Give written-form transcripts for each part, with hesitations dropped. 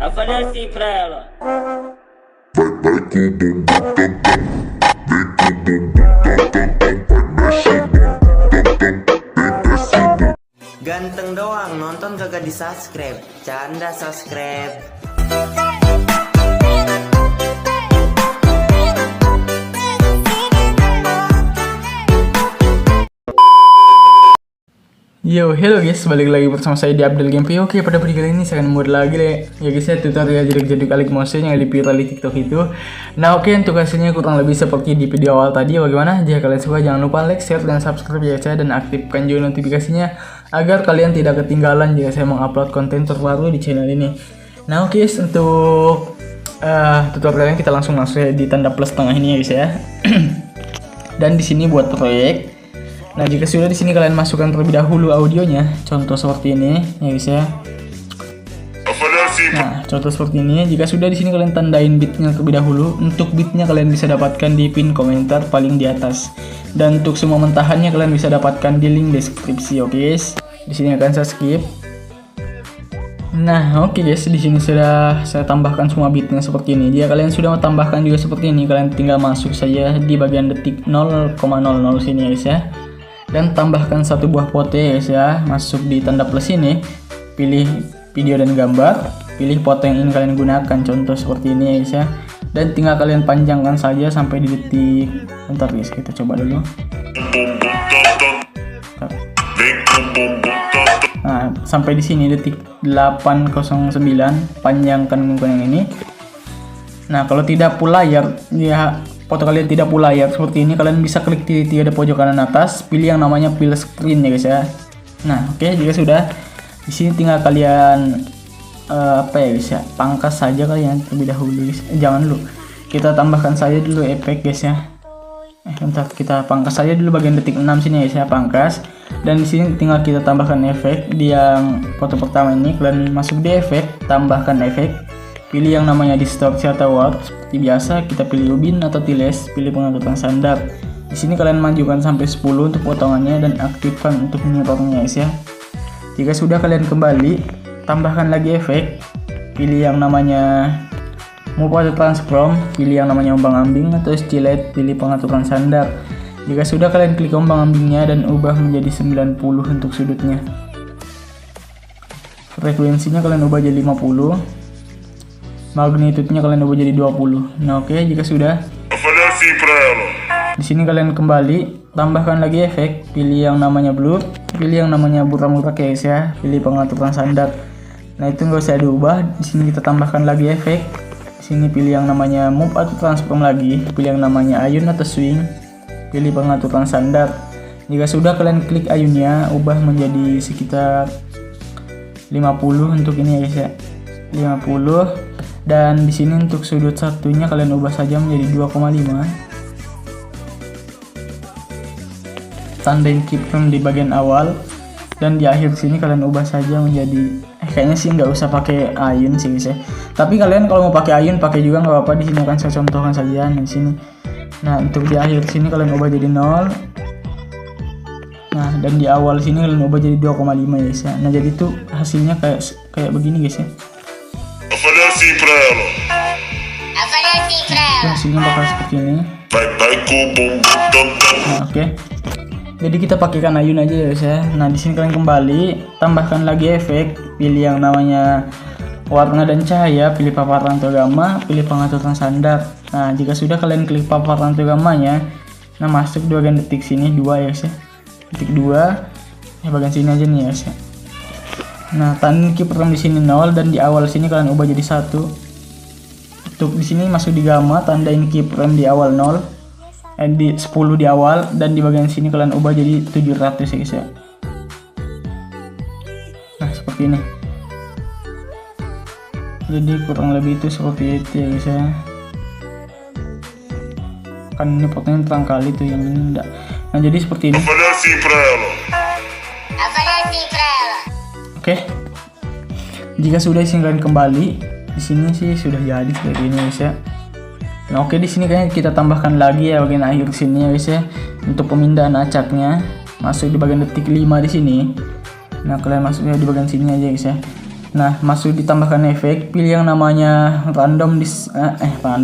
Aparece pra ela. Ganteng doang, nonton kagak di subscribe. Canda subscribe. Yo, hello guys, balik lagi bersama saya di Abdel Gameplay. Oke, pada video kali ini saya akan membuat lagi ya guys ya, tutorial jadi kali mouse yang viral di TikTok itu. Nah oke, untuk hasilnya kurang lebih seperti di video awal tadi. Bagaimana? Jika kalian suka jangan lupa like, share, dan subscribe ya guys ya, dan aktifkan juga notifikasinya agar kalian tidak ketinggalan jika saya mengupload konten terbaru di channel ini. Nah oke guys, untuk tutorialnya kita langsung ya di tanda plus tengah ini ya guys ya. Dan di sini buat proyek. Nah, jika sudah di sini kalian masukkan terlebih dahulu audionya, contoh seperti ini ya guys ya. Nah, contoh seperti ini. Jika sudah di sini kalian tandain bitnya terlebih dahulu. Untuk bitnya kalian bisa dapatkan di pin komentar paling di atas. Dan untuk semua mentahannya kalian bisa dapatkan di link deskripsi, oke guys. Di sini akan saya skip. Nah, oke guys, di sini sudah saya tambahkan semua bitnya seperti ini. Jika kalian sudah mau tambahkan juga seperti ini, kalian tinggal masuk saja di bagian detik 0,00 sini ya guys ya. Dan tambahkan satu buah foto ya guys ya, masuk di tanda plus ini, pilih video dan gambar, pilih foto yang ingin kalian gunakan, contoh seperti ini ya guys ya. Dan tinggal kalian panjangkan saja sampai di detik, bentar guys, kita coba dulu. Nah, sampai di sini detik 809, panjangkan yang ini. Nah, kalau tidak full layar ya, foto kalian tidak full layar seperti ini, kalian bisa klik titik di pojok kanan atas, pilih yang namanya full screen ya guys ya. Nah oke, jika sudah di sini tinggal kalian apa ya guys ya, pangkas saja kalian terlebih dahulu guys. Jangan dulu, kita tambahkan saja dulu efek guys ya. Bentar, kita pangkas saja dulu bagian detik 6 sini ya guys ya, pangkas. Dan di sini tinggal kita tambahkan efek di yang foto pertama ini. Kalian masuk di efek, tambahkan efek, pilih yang namanya distorsi atau warp. Seperti biasa kita pilih ubin atau tiles, pilih pengaturan standar. Di sini kalian majukan sampai 10 untuk potongannya dan aktifkan untuk mirrornya guys ya. Jika sudah kalian kembali, tambahkan lagi efek, pilih yang namanya move atau transform, pilih yang namanya ombang-ambing atau stilet, pilih pengaturan standar. Jika sudah kalian klik ombang-ambingnya dan ubah menjadi 90 untuk sudutnya. Frekuensinya kalian ubah jadi 50. Magnitude-nya kalian ubah jadi 20. Nah oke, jika sudah di sini kalian kembali, tambahkan lagi efek, pilih yang namanya blur, pilih yang namanya buram-burak ya guys ya, pilih pengaturan standar. Nah itu nggak usah diubah. Di sini kita tambahkan lagi efek, di sini pilih yang namanya move atau transform lagi, pilih yang namanya ayun atau swing, pilih pengaturan standar. Jika sudah kalian klik ayunnya, ubah menjadi sekitar 50 untuk ini ya guys ya, 50. Dan di sini untuk sudut satunya kalian ubah saja menjadi 2,5. Tandain keyframe di bagian awal, dan di akhir sini kalian ubah saja menjadi kayaknya sih nggak usah pakai ayun sih guys ya. Tapi kalian kalau mau pakai ayun pakai juga nggak apa-apa. Di sini akan saya contohkan saja di sini. Nah untuk di akhir sini kalian ubah jadi 0. Nah dan di awal sini kalian ubah jadi 2,5 ya guys ya. Nah jadi tuh hasilnya kayak begini guys ya. Hasilnya bakal seperti ini. Nah, oke. Jadi kita pakaikan ayun aja ya guys ya. Nah di sini kalian kembali, tambahkan lagi efek, pilih yang namanya warna dan cahaya, pilih paparan atau gamma, pilih pengaturan standar. Nah jika sudah kalian klik paparan atau gammanya, nah masuk di bagian detik sini 2 ya guys ya. Detik 2 ya, bagian sini aja nih ya guys ya. Nah, tandain keyframe di sini 0 dan di awal sini kalian ubah jadi 1. Untuk di sini masuk di gamma, tandain keyframe di awal 0, di 10 di awal, dan di bagian sini kalian ubah jadi 700 ya guys ya. Nah, seperti ini. Jadi kurang lebih itu seperti itu ya guys ya. Kan ini fotonya terang kali tuh, yang ini enggak. Nah, jadi seperti ini. Oke, jika sudah sini kalian kembali, di sini sih sudah jadi seperti ini guys ya. Nah oke, di sini kayaknya kita tambahkan lagi ya bagian akhir sini ya guys ya, untuk pemindahan acaknya masuk di bagian detik 5 di sini. Nah kalian masuknya di bagian sini aja guys ya. Nah, masuk ditambahkan efek, pilih yang namanya random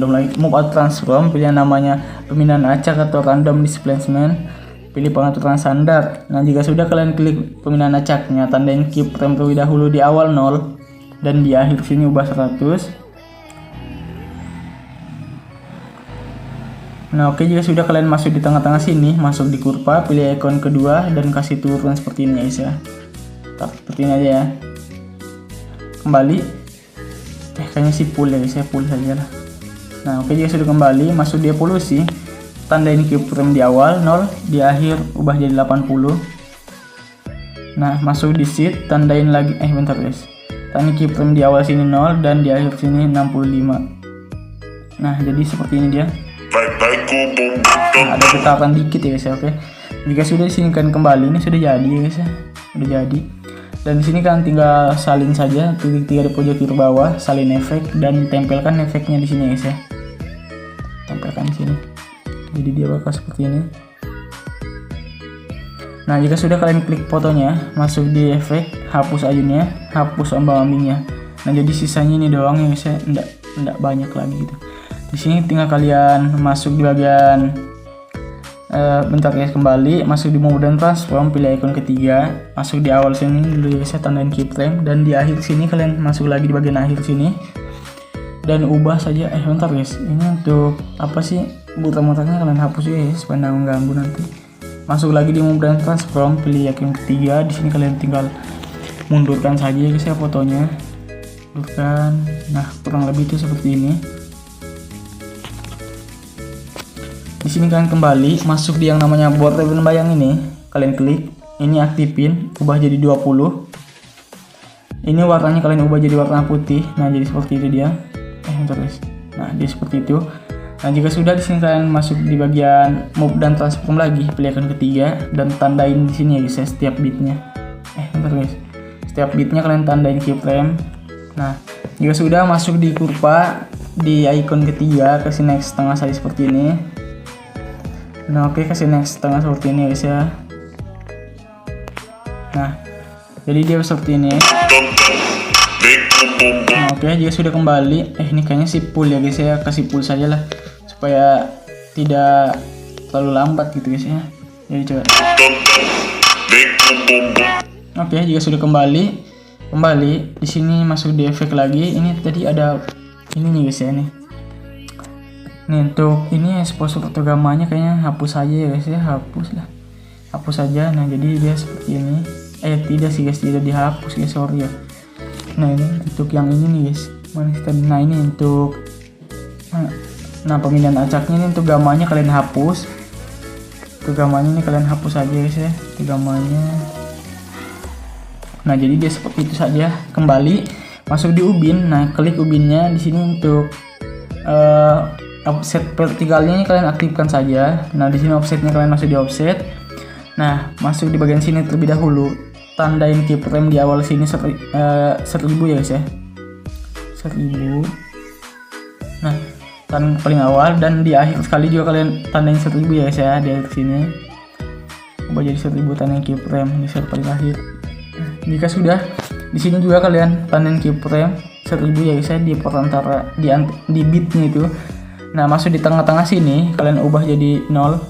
lagi, move out transform, pilih yang namanya pemindahan acak atau random displacement, pilih pengaturan standar. Nah, jika sudah kalian klik pemindahan acaknya, tandain keyframe terlebih dahulu di awal 0 dan di akhir sini ubah 100. Nah, oke, jika sudah kalian masuk di tengah-tengah sini, masuk di kurva, pilih ikon kedua dan kasih turun seperti ini guys ya. Seperti ini aja ya. Kembali, kayaknya sih full ya guys ya, full saja lah. Nah, oke, jika sudah kembali, masuk di evolusi, tandain keyframe di awal 0, di akhir ubah jadi 80. Nah, masuk di sheet, tandain lagi, bentar guys, tandain keyframe di awal sini 0 dan di akhir sini 65. Nah, jadi seperti ini dia. Nah, ada getaran dikit ya guys ya. Oke, jika sudah di sini kan kembali, ini sudah jadi ya guys ya, sudah jadi. Dan di sini kan tinggal salin saja, titik 3 di pojok kiri bawah, salin efek dan tempelkan efeknya di sini guys ya. Tempelkan di sini. Jadi dia bakal seperti ini. Nah, jika sudah kalian klik fotonya, masuk di efek, hapus ayunnya, hapus ombang-ambingnya. Nah, jadi sisanya ini doang ya guys ya, enggak banyak lagi gitu. Di sini tinggal kalian masuk di bagian bentar guys, kembali masuk di mode dan transform, pilih ikon ketiga, masuk di awal sini dulu guys ya, tandain keyframe, dan di akhir sini kalian masuk lagi di bagian akhir sini dan ubah saja. Bentar guys, ini untuk apa sih, muter-muternya kalian hapus ya guys supaya nggak mengganggu nanti. Masuk lagi di mode dan transform, pilih ikon ketiga, di sini kalian tinggal mundurkan saja guys ya fotonya, mundurkan. Nah, kurang lebih itu seperti ini. Di sini kalian kembali masuk di yang namanya board ribbon bayang ini, kalian klik, ini aktifin, ubah jadi 20. Ini warnanya kalian ubah jadi warna putih. Nah, jadi seperti itu dia. Terus. Nah, dia seperti itu. Nah, jika sudah di sini kalian masuk di bagian move dan transform lagi, pilih ikon ketiga dan tandain di sini ya guys ya, setiap bitnya. Guys. Setiap bitnya kalian tandain keyframe. Nah, jika sudah masuk di kurva di ikon ketiga, kasih next setengah saja seperti ini. Nah, oke, kasih next setengah seperti ini guys ya. Nah, jadi dia seperti ini. Nah, oke, jika sudah kembali, ini kayaknya sih full ya guys ya, kasih full saja lah supaya tidak terlalu lambat gitu guys ya. Jadi coba. Oke, jika sudah kembali di sini masuk di efek lagi. Ini tadi ada ini nih guys ya nih. Nih, untuk ini exposure atau gamanya kayaknya hapus aja ya guys ya, hapus saja. Nah, jadi dia seperti ini. Tidak sih guys, tidak dihapus guys, sorry ya. Nah, ini untuk yang ini nih guys, nah ini untuk pemindahan acaknya, ini untuk gamanya kalian hapus. Untuk gamanya ini kalian hapus aja guys ya, untuk gamanya. Nah, jadi dia seperti itu saja. Kembali masuk di ubin. Nah, klik ubinnya di sini untuk offset vertikalnya ini kalian aktifkan saja. Nah, di sini offsetnya kalian masuk di offset. Nah, masuk di bagian sini terlebih dahulu, tandain keyframe di awal sini 1000 ya guys ya, 1000. Nah, paling awal, dan di akhir sekali juga kalian tandain 1000 ya guys ya, di akhir sini ubah jadi 1000, tandain keyframe di paling akhir. Jika sudah, di sini juga kalian tandain keyframe 1000 ya guys ya, di perantara di bitnya itu. Nah, masuk di tengah-tengah sini kalian ubah jadi 0.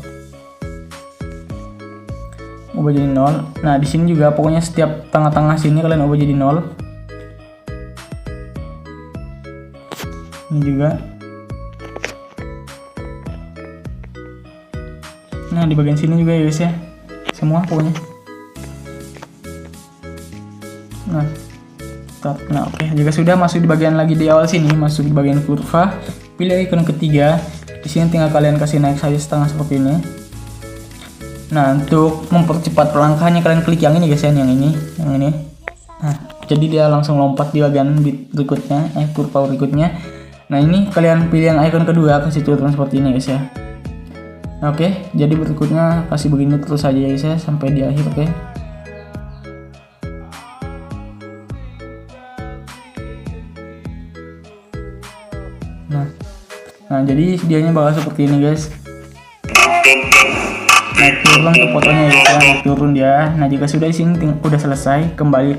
Ubah jadi 0. Nah, di sini juga pokoknya setiap tengah-tengah sini kalian ubah jadi 0. Ini juga. Nah, di bagian sini juga ya guys ya. Semua pokoknya. Nah, oke. Jika sudah masuk di bagian lagi di awal sini, masuk di bagian kurva, pilih ikon ketiga. Di sini tinggal kalian kasih naik saja setengah seperti ini. Nah, untuk mempercepat langkahnya kalian klik yang ini guys ya, yang ini. Nah, jadi dia langsung lompat di bagian bit berikutnya, kurva berikutnya. Nah, ini kalian pilih yang icon kedua, kasih turun seperti ini guys ya. Nah, oke, jadi berikutnya kasih begini terus saja ya guys ya, sampai di akhir. Oke. Nah, jadi dianya bakal seperti ini guys. Naik turun ke fotonya ya, naik turun dia. Nah, jika sudah di sini udah selesai, kembali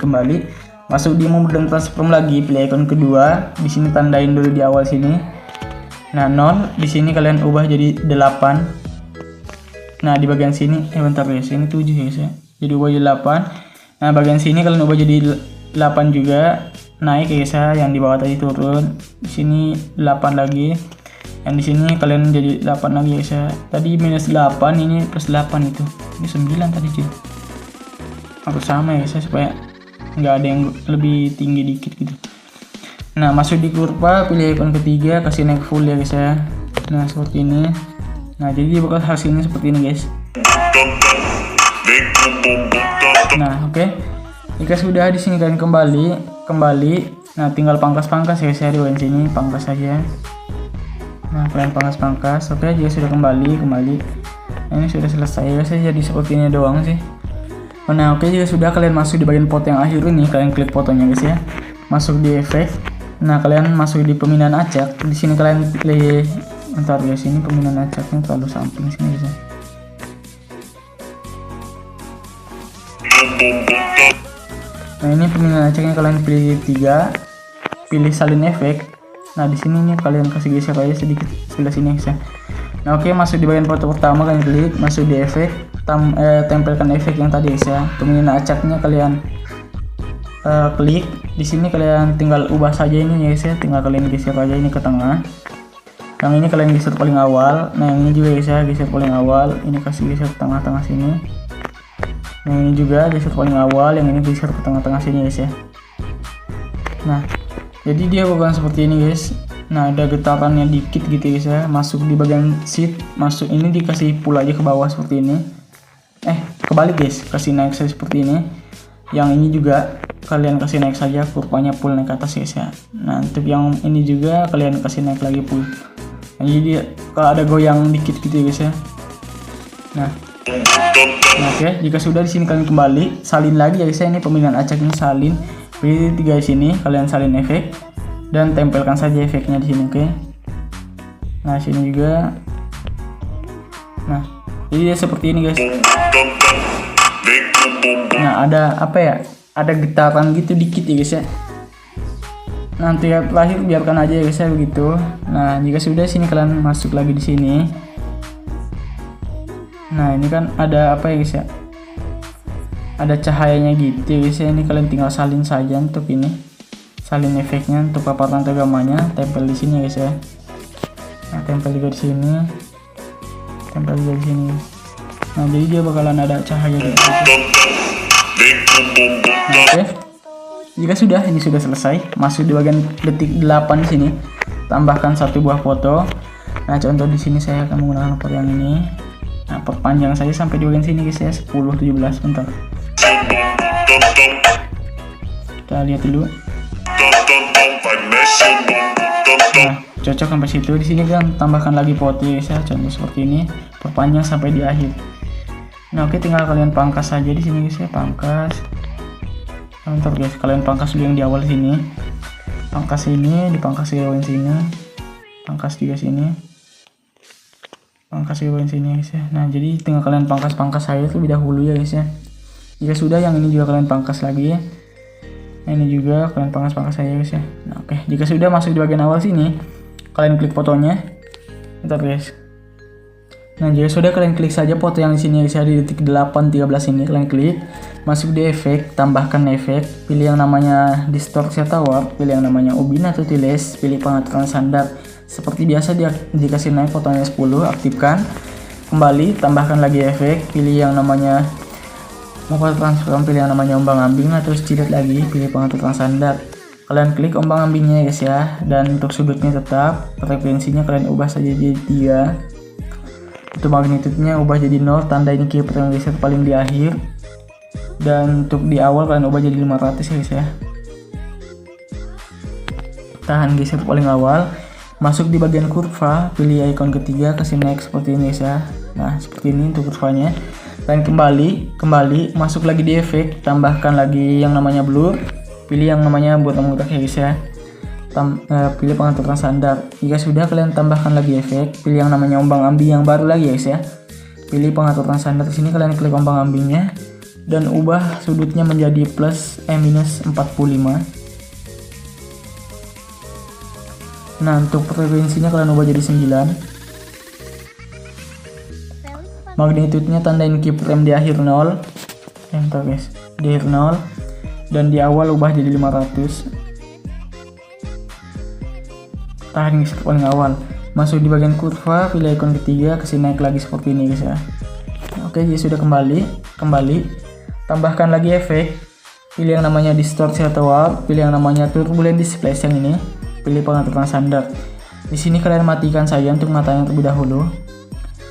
Masuk di mode dan transform lagi, pilih icon kedua. Di sini tandain dulu di awal sini. Nah, 0 di sini kalian ubah jadi 8. Nah, di bagian sini bentar guys, ini 7 guys ya. Jadi ubah jadi 8. Nah, bagian sini kalian ubah jadi 8 juga. Naik guys ya, yang di bawah tadi turun. Di sini 8 lagi. Yang di sini kalian jadi 8 lagi guys ya. Tadi minus 8, ini plus 8 itu. Ini 9 tadi cuy. Harus sama ya guys ya, supaya nggak ada yang lebih tinggi dikit gitu. Nah, masuk di kurva, pilih icon ketiga, kasih naik full ya guys ya. Nah, seperti ini. Nah, jadi dia bakal hasilnya seperti ini guys. Nah, oke. Jika sudah, di sini kalian kembali. Nah, tinggal pangkas-pangkas ya guys ya, di bagian sini pangkas saja. Nah, kalian pangkas. Oke, jika sudah kembali. Nah, ini sudah selesai ya guys, jadi seperti ini doang sih. Nah, oke, jika sudah, kalian masuk di bagian foto yang akhir ini, kalian klik fotonya guys ya. Masuk di efek. Nah, kalian masuk di pemindahan acak. Di sini kalian pilih, bentar guys, ini pemindahan acaknya terlalu samping sini guys ya. Nah, ini pemindahan acaknya kalian pilih 3, pilih salin efek. Nah, di sini nih kalian kasih geser aja sedikit sebelah sini guys ya. Nah, oke, masuk di bagian foto pertama, kalian klik, masuk di efek, tempelkan efek yang tadi guys ya. Pemindahan acaknya kalian klik. Di sini kalian tinggal ubah saja ini ya guys ya, tinggal kalian geser aja ini ke tengah. Yang ini kalian geser paling awal. Nah, yang ini juga guys ya, geser paling awal. Ini kasih geser tengah-tengah sini. Nah, ini juga geser paling awal, yang ini geser ke tengah-tengah sini guys ya. Nah, jadi dia bukan seperti ini guys. Nah, ada getarannya dikit gitu guys ya. Masuk di bagian sheet, masuk ini dikasih pull aja ke bawah seperti ini. Kebalik guys, kasih naik saja seperti ini. Yang ini juga kalian kasih naik saja, kurvanya pull naik ke atas guys ya. Nah, untuk yang ini juga kalian kasih naik lagi pull. Nah, jadi kalau ada goyang dikit gitu guys ya. Nah, oke, jika sudah, di sini kalian kembali, salin lagi ya guys ya. Ini pemilihan acak ini salin, pilih 3 di sini, kalian salin efek dan tempelkan saja efeknya di sini, oke. Nah, sini juga. Nah, jadi dia seperti ini guys. Nah, ada apa ya? Ada getaran gitu dikit ya guys ya. Nanti terakhir biarkan aja ya guys ya begitu. Nah, jika sudah, sini kalian masuk lagi di sini. Nah, ini kan ada apa ya guys ya, ada cahayanya gitu ya guys ya. Ini kalian tinggal salin saja untuk ini, salin efeknya untuk paparan tegamanya, tempel di sini guys ya. Nah, tempel juga di sini, tempel juga di sini. Nah, jadi dia bakalan ada cahaya gitu. Nah, oke, jika sudah, ini sudah selesai. Masuk di bagian detik 8 di sini, tambahkan 1 buah foto. Nah, contoh di sini saya akan menggunakan foto yang ini. Nah, perpanjang saja sampai di bagian sini guys ya, 10-17, bentar. Kita lihat dulu. Nah, cocok sampai situ. Di sini kan tambahkan lagi foto guys ya, contoh seperti ini, perpanjang sampai di akhir. Nah, oke, tinggal kalian pangkas saja di sini guys ya, pangkas. Nah, bentar guys, kalian pangkas dulu yang di awal sini. Pangkas ini, dipangkas di bagian sini. Pangkas juga sini. Pangkas di bagian sini guys ya. Nah, jadi tinggal kalian pangkas saya terlebih dahulu ya guys ya. Jika sudah, yang ini juga kalian pangkas lagi ya. Nah, ini juga kalian pangkas saya guys ya. Nah, oke, jika sudah, masuk di bagian awal sini, kalian klik fotonya. Bentar guys. Nah, jika sudah, kalian klik saja foto yang di sini guys ya, di detik 8:13 ini kalian klik. Masuk di efek, tambahkan efek, pilih yang namanya distorsi atau warp, pilih yang namanya ubin atau tiles, pilih pengaturan standar. Seperti biasa, dia dikasih naik fotonya 10, aktifkan. Kembali, tambahkan lagi efek, pilih yang namanya mobile transform, pilih yang namanya ombang-ambing, terus cilet lagi, pilih pengaturan standar. Kalian klik ombang-ambingnya guys ya, dan untuk sudutnya tetap, frekuensinya kalian ubah saja jadi 3. Untuk magnitudenya ubah jadi 0, tanda ini keyframe yang geser paling di akhir. Dan untuk di awal kalian ubah jadi 500 ya guys ya. Tahan geser paling awal. Masuk di bagian kurva, pilih icon ketiga, kasih naik seperti ini guys ya. Nah, seperti ini untuk kurvanya. Dan kembali, masuk lagi di efek, tambahkan lagi yang namanya blur, pilih yang namanya botak-botak ya guys ya. Pilih pengaturan standar. Jika sudah, kalian tambahkan lagi efek, pilih yang namanya ombang-ambing yang baru lagi guys ya. Pilih pengaturan standar. Di sini kalian klik ombang-ambingnya. dan ubah sudutnya menjadi minus 45. Nah, untuk frekuensinya kalian ubah jadi 9. Magnitude-nya tandain keyframe di akhir 0. Enter guys, di akhir 0, dan di awal ubah jadi 500. Tahan guys, paling awal. Masuk di bagian kurva, pilih icon ketiga, kasih naik lagi seperti ini guys ya. Oke, jadi sudah kembali. Tambahkan lagi efek. Pilih yang namanya distorsi atau warp, pilih yang namanya turbulent displace yang ini. Pilih pengaturan standar. Di sini kalian matikan saja untuk matanya terlebih dahulu.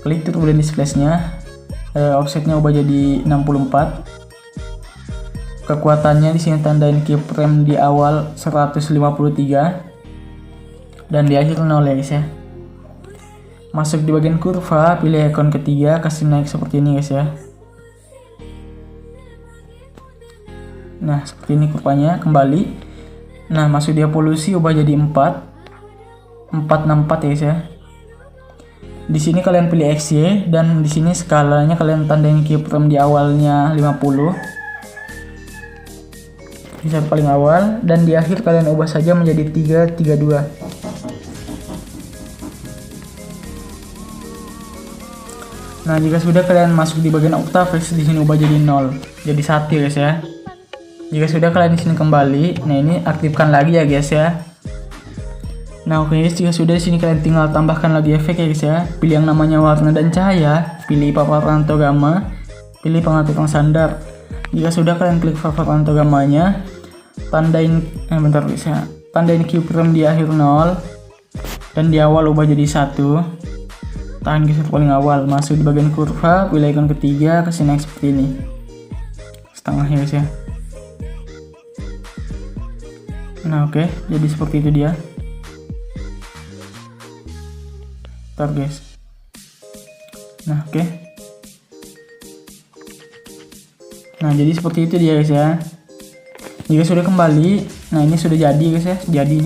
Klik turbulent displace-nya. Offsetnya ubah jadi 64. Kekuatannya di sini tandain keyframe di awal 153 dan di akhir 0 ya guys ya. Masuk di bagian kurva, pilih icon ketiga, kasih naik seperti ini guys ya. Nah, seperti ini kurvanya, kembali. Nah, masuk di evolusi, ubah jadi 464 ya guys ya. Di sini kalian pilih XY, dan di sini skalanya kalian tandain keyframe di awalnya 50. Bisa paling awal, dan di akhir kalian ubah saja menjadi 332. Nah, jika sudah kalian masuk di bagian octave, di sini ubah jadi 0, jadi 1 guys ya. Jika sudah kalian di sini kembali, nah ini aktifkan lagi ya guys ya. Nah oke guys, jika sudah di sini kalian tinggal tambahkan lagi efek ya guys ya. Pilih yang namanya warna dan cahaya, pilih paparan atau gamma, pilih pengaturan standar. Jika sudah kalian klik paparan atau gammanya, tandain guys ya. Tandain keyframe di akhir 0 dan di awal ubah jadi 1. Tahan guys paling awal, masuk di bagian kurva, pilih icon ketiga, kasih naik seperti ini. Setengah ya guys ya. Nah oke, jadi seperti itu dia. Ntar guys. Nah oke. Nah jadi seperti itu dia guys ya. Jika sudah kembali, nah ini sudah jadi guys ya, jadi.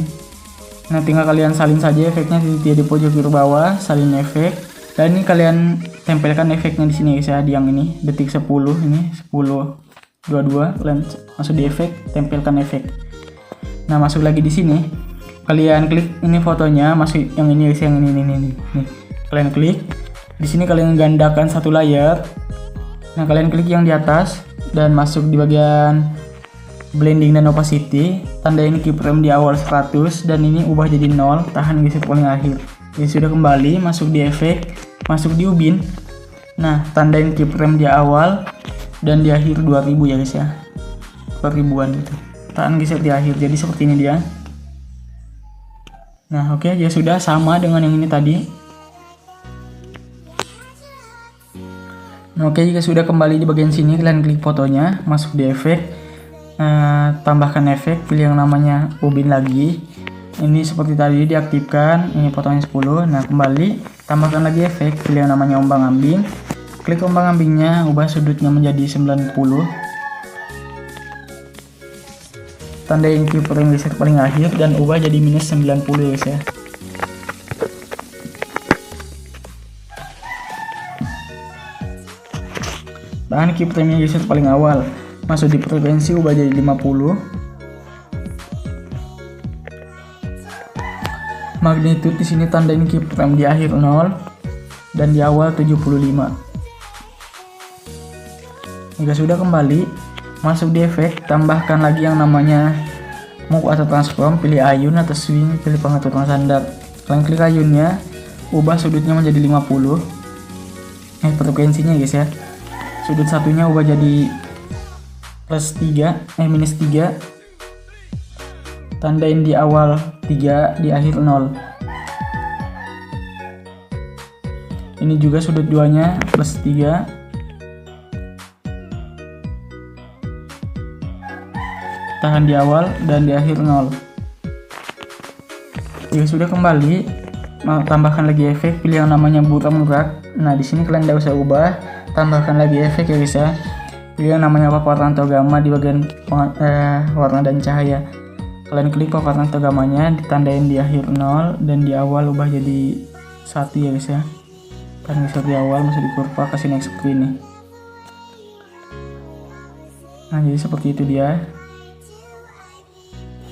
Nah tinggal kalian salin saja efeknya di pojok kiri bawah, salin efek. Dan ini kalian tempelkan efeknya di sini guys ya, di yang ini detik 10 ini 10:22 kalian masuk di efek, tempelkan efek. Nah masuk lagi di sini, kalian klik ini fotonya, masuk yang ini guys, yang ini nih. Kalian klik di sini, kalian gandakan satu layar. Nah kalian klik yang di atas dan masuk di bagian blending dan opacity, tandain keyframe di awal 100 dan ini ubah jadi 0, tahan guys paling akhir. Ini sudah kembali, masuk di efek, masuk di ubin. Nah tandain keyframe di awal dan di akhir 2000 ya guys ya, 2000-an gitu. Tahan geser di akhir, jadi seperti ini dia. Nah oke, ya sudah sama dengan yang ini tadi. Nah oke, jika sudah kembali di bagian sini, kalian klik fotonya, masuk di efek, tambahkan efek, pilih yang namanya ubin lagi. Ini seperti tadi diaktifkan, ini fotonya 10. Nah kembali, tambahkan lagi efek, pilih yang namanya ombang ambing, klik ombang ambingnya, ubah sudutnya menjadi 90. Tandain keyframe geser paling akhir dan ubah jadi minus 90 guys ya. Tahan keyframe geser paling awal, masuk di frekuensi, ubah jadi 50. Magnitude di sini tandain keyframe di akhir 0 dan di awal 75. Jika sudah kembali, masuk di efek, tambahkan lagi yang namanya move atau transform, pilih ayun atau swing, pilih pengaturan standar. Kalian klik ayunnya, ubah sudutnya menjadi 50. Frekuensinya guys ya. Sudut satunya ubah jadi minus 3. Tandain di awal 3, di akhir 0. Ini juga sudut duanya plus 3. Tahan di awal dan di akhir 0. Jika sudah kembali, tambahkan lagi efek, pilih yang namanya buram gerak. Nah di sini kalian tidak usah ubah, tambahkan lagi efek ya guys ya. Pilih yang namanya paparan atau gamma di bagian warna dan cahaya. Kalian klik paparan atau gammanya, ditandain di akhir 0 dan di awal ubah jadi 1 ya guys ya. Kan geser di awal, masuk di kurva, kasih next seperti ini. Nah, jadi seperti itu dia.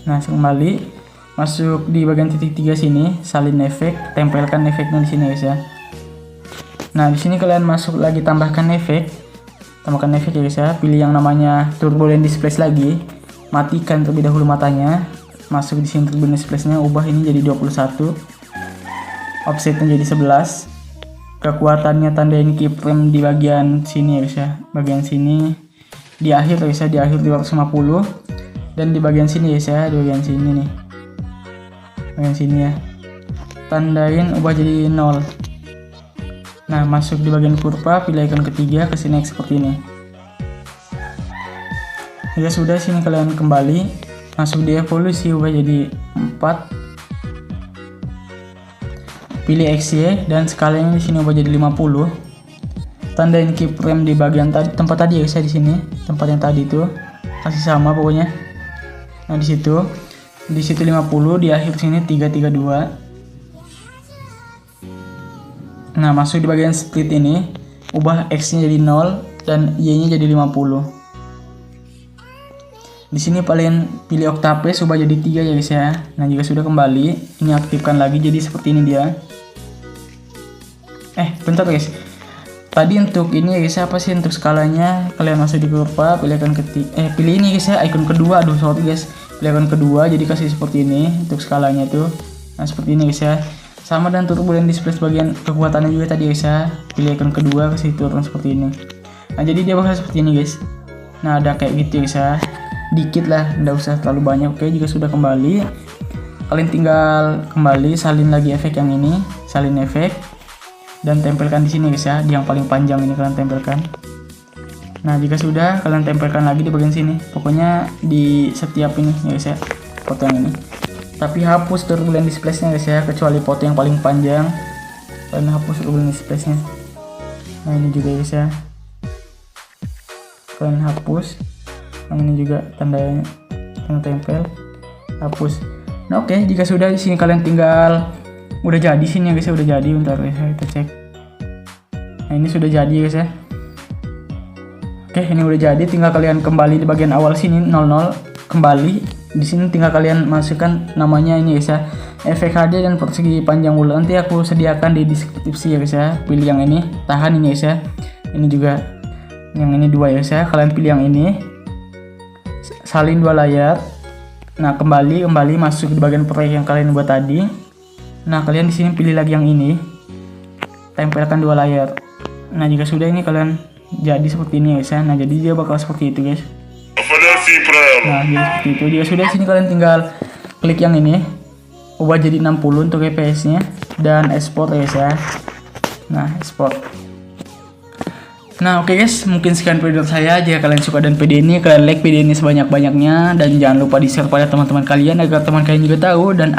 Nah, kembali masuk di bagian titik 3 sini, salin efek, tempelkan efeknya di sini guys ya. Nah, di sini kalian masuk lagi tambahkan efek ya guys ya. Pilih yang namanya turbulent displace lagi. Matikan terlebih dahulu matanya. Masuk di sini turbulent displace-nya, ubah ini jadi 21. Offsetnya jadi 11. Kekuatannya tandain keyframe di bagian sini ya guys ya. Bagian sini di akhir guys ya, di akhir 250. Dan di bagian sini guys ya, di bagian sini nih. Bagian sini ya. Tandain ubah jadi 0. Nah, masuk di bagian kurva, pilih icon ketiga, ke sini seperti ini. Ya sudah, sini kalian kembali, masuk di evolusi, ubah jadi 4. Pilih XY dan skalanya di sini ubah jadi 50. Tandain keyframe di bagian tempat tadi ya guys ya, di sini. Tempat yang tadi itu kasih sama pokoknya. Nah, di situ 50, di akhir sini 332. Nah, masuk di bagian split ini, ubah X-nya jadi 0 dan Y-nya jadi 50. Di sini paling pilih octapace, ubah jadi 3 ya guys ya. Nah, jika sudah kembali, ini aktifkan lagi jadi seperti ini dia. Bentar guys. Tadi untuk ini ya guys, apa sih untuk skalanya? Kalian masuk di kurva, pilih icon pilih ini guys ya, icon kedua. Aduh, sorry guys. Pilih icon kedua, jadi kasih seperti ini untuk skalanya tuh. Nah, seperti ini guys ya. Sama dan turbulent display bagian kekuatannya juga tadi guys ya. Pilih icon kedua, kasih turun seperti ini. Nah, jadi dia bakal seperti ini guys. Nah, ada kayak gitu guys ya. Dikit lah, enggak usah terlalu banyak. Oke, jika sudah kembali, kalian tinggal kembali salin lagi efek yang ini, salin efek dan tempelkan di sini guys ya, di yang paling panjang ini kalian tempelkan. Nah, jika sudah, kalian tempelkan lagi di bagian sini. Pokoknya di setiap ini ya guys ya, foto yang ini. Tapi hapus turbulent displace-nya guys ya, kecuali foto yang paling panjang. Kalian hapus turbulent displace-nya. Nah, ini juga guys ya. Kalian hapus. Yang ini juga tandanya yang tempel. Hapus. Nah, oke, jika sudah di sini kalian tinggal udah jadi sini ya guys ya, udah jadi. Bentar guys ya, kita cek. Nah, ini sudah jadi guys ya. Oke, ini udah jadi, tinggal kalian kembali di bagian awal sini 00, kembali di sini tinggal kalian masukkan namanya ini guys ya, efek HD dan persegi panjang bulat. Nanti aku sediakan di deskripsi ya guys ya. Pilih yang ini, tahan ini guys ya. Ini juga yang ini dua ya guys ya. Kalian pilih yang ini, salin dua layar. Nah, kembali masuk di bagian proyek yang kalian buat tadi. Nah, kalian di sini pilih lagi yang ini, tempelkan dua layar. Nah, jika sudah ini kalian jadi seperti ini guys ya. Nah, jadi dia bakal seperti itu guys. Nah, jadi seperti itu. Jika sudah, sini kalian tinggal klik yang ini, ubah jadi 60 untuk fps nya dan export guys ya. Nah, export. Nah, oke guys, mungkin sekian video saya. Jika kalian suka dengan video ini, kalian like video ini sebanyak-banyaknya dan jangan lupa di-share pada teman-teman kalian agar teman kalian juga tahu, dan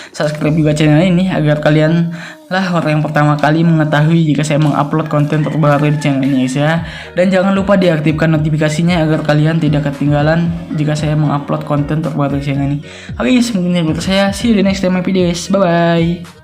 subscribe juga channel ini agar kalian lah orang yang pertama kali mengetahui jika saya mengupload konten terbaru di channel ini guys ya. Dan jangan lupa diaktifkan notifikasinya agar kalian tidak ketinggalan jika saya mengupload konten terbaru di channel ini. Oke guys, mungkin itu video saya. See you di next time my video guys. Bye bye.